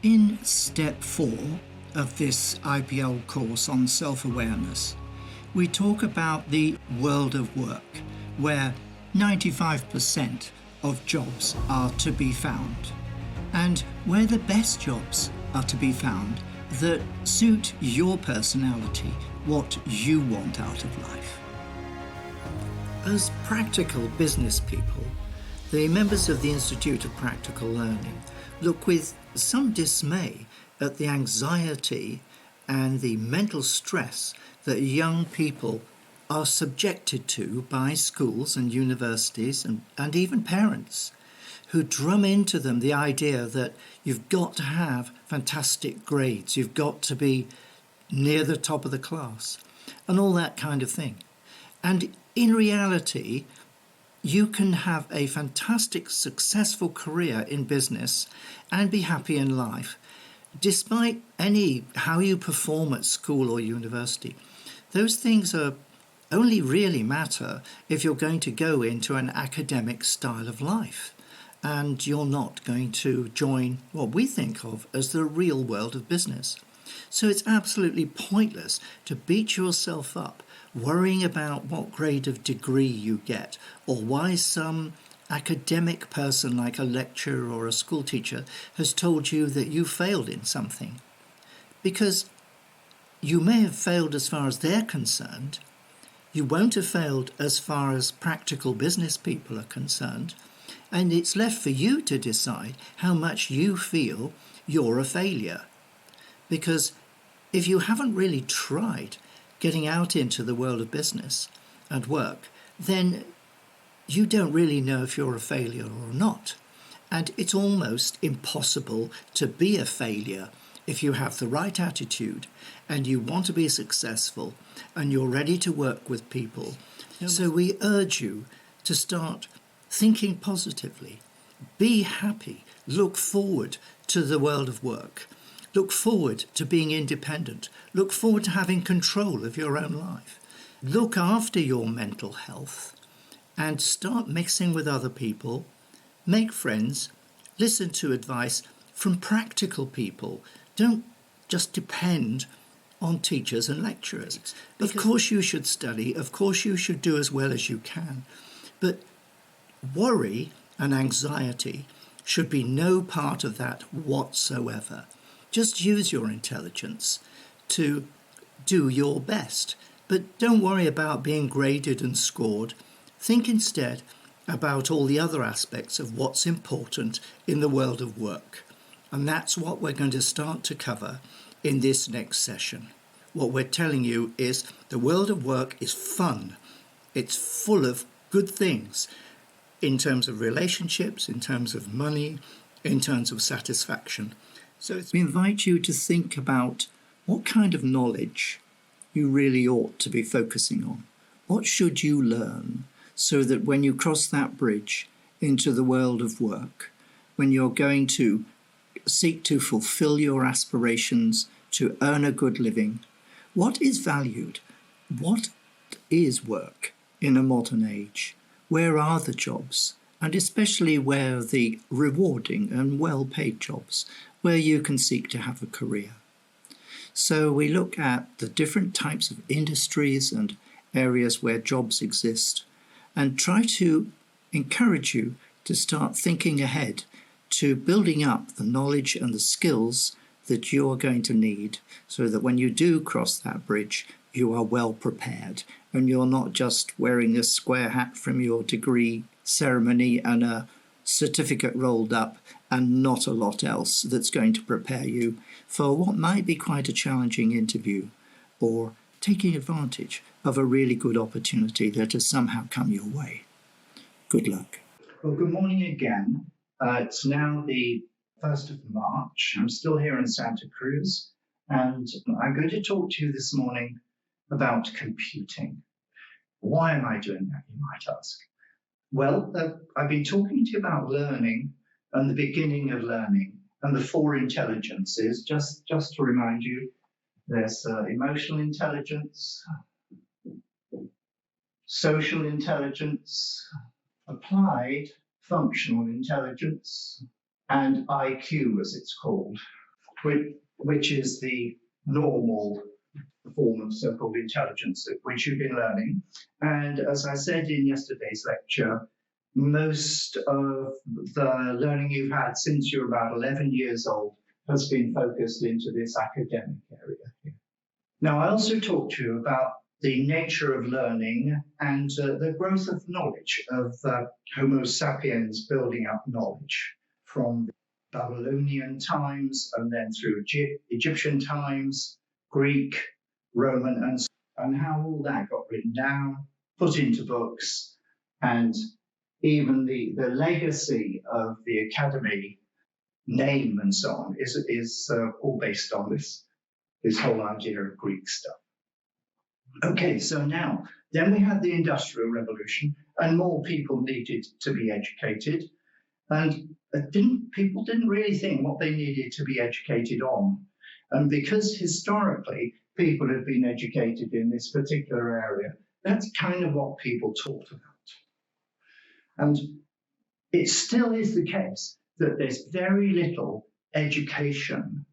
In step 4 of this IPL course on self-awareness, we talk about the world of work, where 95% of jobs are to be found, and where the best jobs are to be found that suit your personality, what you want out of life. As practical business people, the members of the Institute of Practical Learning look with some dismay at the anxiety and the mental stress that young people are subjected to by schools and universities and even parents who drum into them the idea that you've got to have fantastic grades, you've got to be near the top of the class, and all that kind of thing. And in reality, you can have a fantastic, successful career in business and be happy in life, despite how you perform at school or university. Those things only really matter if you're going to go into an academic style of life and you're not going to join what we think of as the real world of business. So it's absolutely pointless to beat yourself up worrying about what grade of degree you get or why some academic person like a lecturer or a school teacher has told you that you failed in something. Because you may have failed as far as they're concerned, you won't have failed as far as practical business people are concerned, and it's left for you to decide how much you feel you're a failure. Because if you haven't really tried getting out into the world of business and work, then you don't really know if you're a failure or not. And it's almost impossible to be a failure if you have the right attitude and you want to be successful and you're ready to work with people. So we urge you to start thinking positively, be happy, look forward to the world of work. Look forward to being independent. Look forward to having control of your own life. Look after your mental health and start mixing with other people. Make friends. Listen to advice from practical people. Don't just depend on teachers and lecturers. Of course you should study. Of course you should do as well as you can. But worry and anxiety should be no part of that whatsoever. Just use your intelligence to do your best. But don't worry about being graded and scored. Think instead about all the other aspects of what's important in the world of work. And that's what we're going to start to cover in this next session. What we're telling you is the world of work is fun. It's full of good things in terms of relationships, in terms of money, in terms of satisfaction. So we invite you to think about what kind of knowledge you really ought to be focusing on. What should you learn so that when you cross that bridge into the world of work, when you're going to seek to fulfill your aspirations, to earn a good living, what is valued? What is work in a modern age? Where are the jobs? And especially where are the rewarding and well-paid jobs where you can seek to have a career. So we look at the different types of industries and areas where jobs exist and try to encourage you to start thinking ahead to building up the knowledge and the skills that you're going to need so that when you do cross that bridge, you are well prepared and you're not just wearing a square hat from your degree ceremony and a certificate rolled up and not a lot else that's going to prepare you for what might be quite a challenging interview or taking advantage of a really good opportunity that has somehow come your way. Good luck. Well, good morning again. It's now the 1st of March. I'm still here in Santa Cruz, and I'm going to talk to you this morning about computing. Why am I doing that, you might ask? Well, I've been talking to you about learning and the beginning of learning and the 4 intelligences. Just to remind you, there's emotional intelligence, social intelligence, applied functional intelligence, and IQ as it's called. which is the normal form of so-called intelligence, which you've been learning. And as I said in yesterday's lecture, most of the learning you've had since you're about 11 years old has been focused into this academic area here. Now, I also talked to you about the nature of learning and the growth of knowledge, of Homo sapiens building up knowledge from Babylonian times and then through Egyptian times, Greek, Roman, and how all that got written down, put into books, and even the legacy of the academy name and so on is all based on this whole idea of Greek stuff. Okay, so now, then we had the Industrial Revolution, and more people needed to be educated, and people didn't really think what they needed to be educated on. And because historically people had been educated in this particular area, that's kind of what people talked about. And it still is the case that there's very little education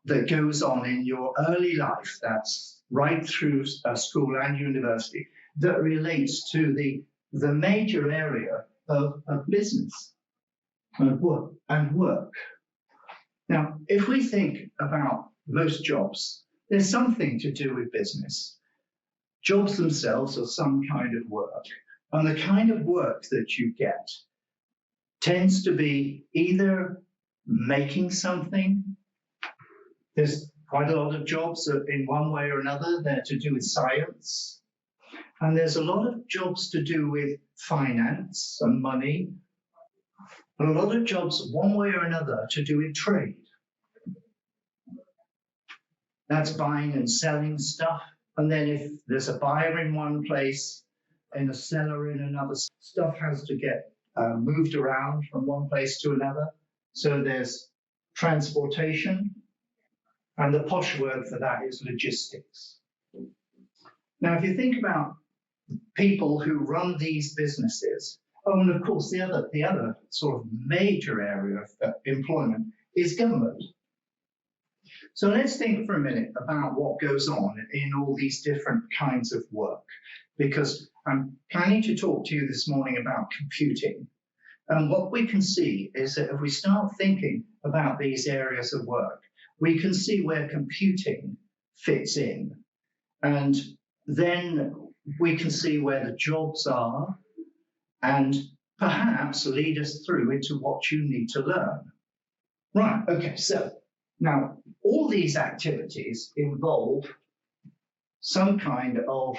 that goes on in your early life, that's right through school and university, that relates to the major area of business and work. Now, if we think about most jobs, there's something to do with business. Jobs themselves are some kind of work, and the kind of work that you get tends to be either making something. There's quite a lot of jobs that in one way or another, they're to do with science. And there's a lot of jobs to do with finance and money. And a lot of jobs, one way or another, to do with trade. That's buying and selling stuff. And then if there's a buyer in one place and a seller in another, stuff has to get moved around from one place to another. So there's transportation, and the posh word for that is logistics. Now, if you think about people who run these businesses, oh, and of course the other sort of major area of employment is government. So let's think for a minute about what goes on in all these different kinds of work, because I'm planning to talk to you this morning about computing. And what we can see is that if we start thinking about these areas of work, we can see where computing fits in. And then we can see where the jobs are and perhaps lead us through into what you need to learn. Right, okay, so now all these activities involve some kind of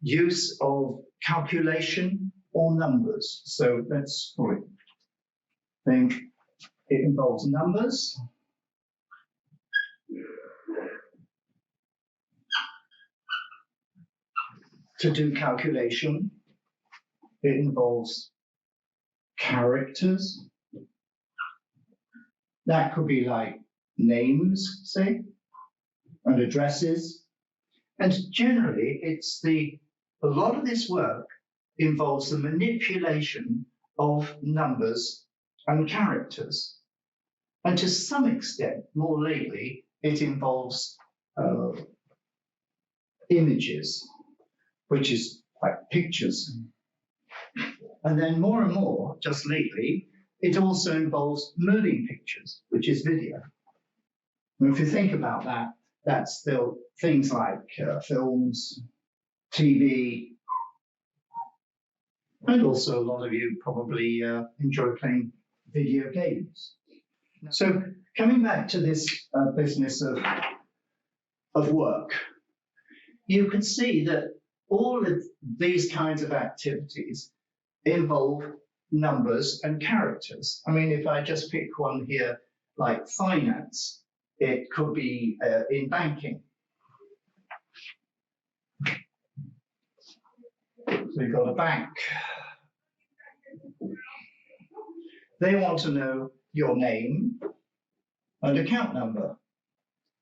use of calculation or numbers. So let's think it involves numbers. To do calculation, it involves characters. That could be like names, say, and addresses. And generally, a lot of this work involves the manipulation of numbers and characters. And to some extent, more lately, it involves images, which is like pictures. And then more and more, just lately, it also involves moving pictures, which is video. And if you think about that, that's still things like films, TV, and also a lot of you probably enjoy playing video games. So coming back to this business of work, you can see that all of these kinds of activities involve numbers and characters. I mean, if I just pick one here, like finance, it could be in banking. So you've got a bank. They want to know your name and account number.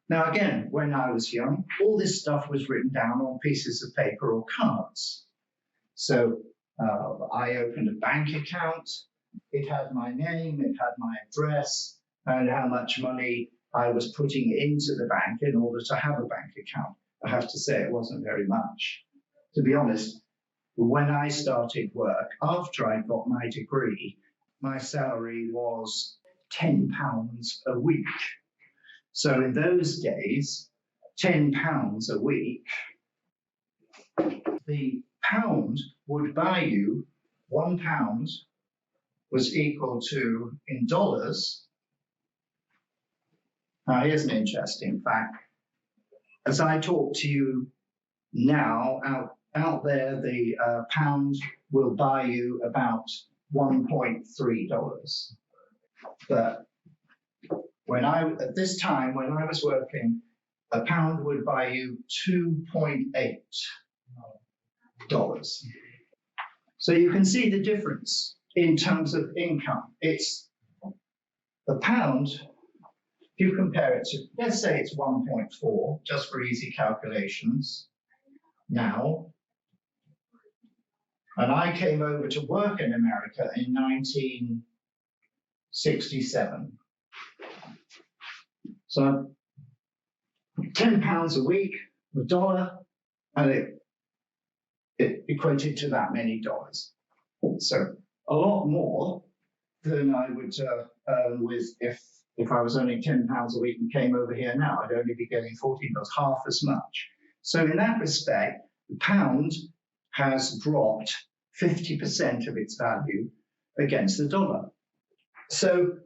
Now, again, when I was young, all this stuff was written down on pieces of paper or cards. So I opened a bank account. It had my name, it had my address, and how much money I was putting into the bank in order to have a bank account. I have to say it wasn't very much. To be honest, when I started work, after I got my degree, my salary was £10 a week. So in those days, £10 a week, the pound would buy you £1 was equal to, in dollars. Now here's an interesting fact. As I talk to you now, out there, the pound will buy you about $1.3. But at this time, when I was working, a pound would buy you $2.8. So you can see the difference in terms of income. It's the pound, if you compare it to, let's say it's 1.4, just for easy calculations now. And I came over to work in America in 1967. So £10 a week, a dollar, and it equated to that many dollars. So a lot more than I would earn with if I was earning £10 a week and came over here now. I'd only be getting $14, half as much. So in that respect, the pound has dropped 50% of its value against the dollar. So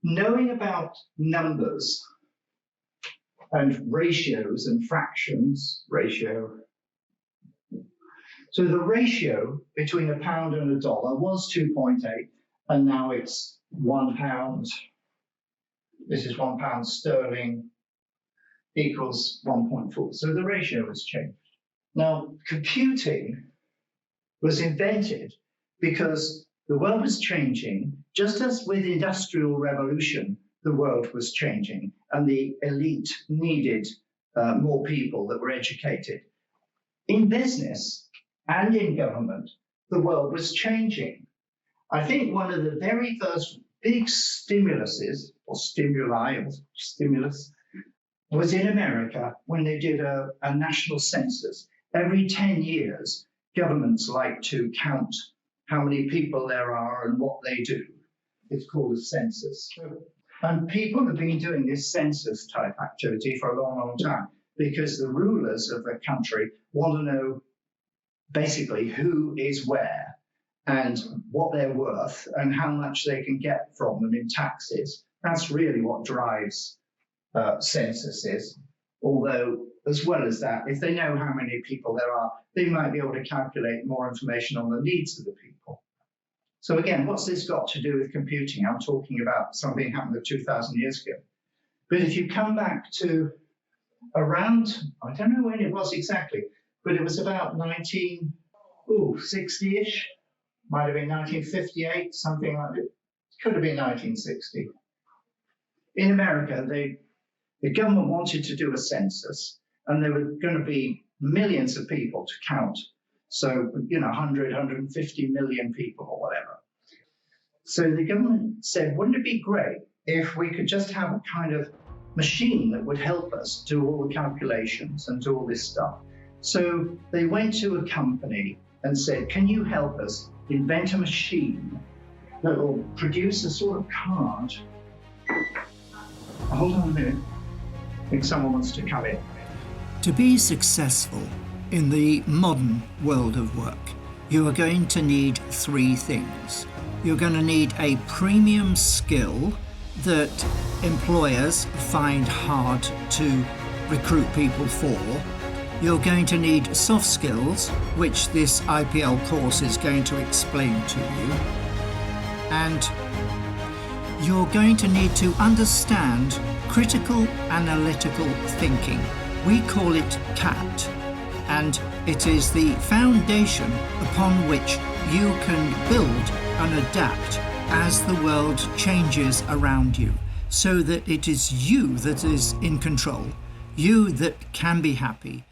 knowing about numbers and ratios and fractions, so the ratio between a pound and a dollar was 2.8, and now it's £1. This is £1 sterling equals 1.4. So the ratio has changed. Now, computing was invented because the world was changing, just as with Industrial Revolution, the world was changing, and the elite needed more people that were educated. In business and in government, the world was changing. I think one of the very first big stimulus was in America when they did a national census. Every 10 years, governments like to count how many people there are and what they do. It's called a census. And people have been doing this census type activity for a long, long time because the rulers of the country want to know basically who is where and what they're worth and how much they can get from them in taxes. That's really what drives censuses. Although, as well as that, if they know how many people there are, they might be able to calculate more information on the needs of the people. So again, what's this got to do with computing? I'm talking about something happened 2,000 years ago. But if you come back to around, I don't know when it was exactly, but it was about 1960-ish, might have been 1958, something like that. It could have been 1960. In America, the government wanted to do a census, and there were going to be millions of people to count. So, 100, 150 million people or whatever. So the government said, wouldn't it be great if we could just have a kind of machine that would help us do all the calculations and do all this stuff? So they went to a company and said, can you help us invent a machine that will produce a sort of card? Hold on a minute. I think someone wants to come in. To be successful in the modern world of work, you are going to need three things. You're going to need a premium skill that employers find hard to recruit people for. You're going to need soft skills, which this IPL course is going to explain to you. And you're going to need to understand critical analytical thinking. We call it CAT, and it is the foundation upon which you can build and adapt as the world changes around you, so that it is you that is in control, you that can be happy,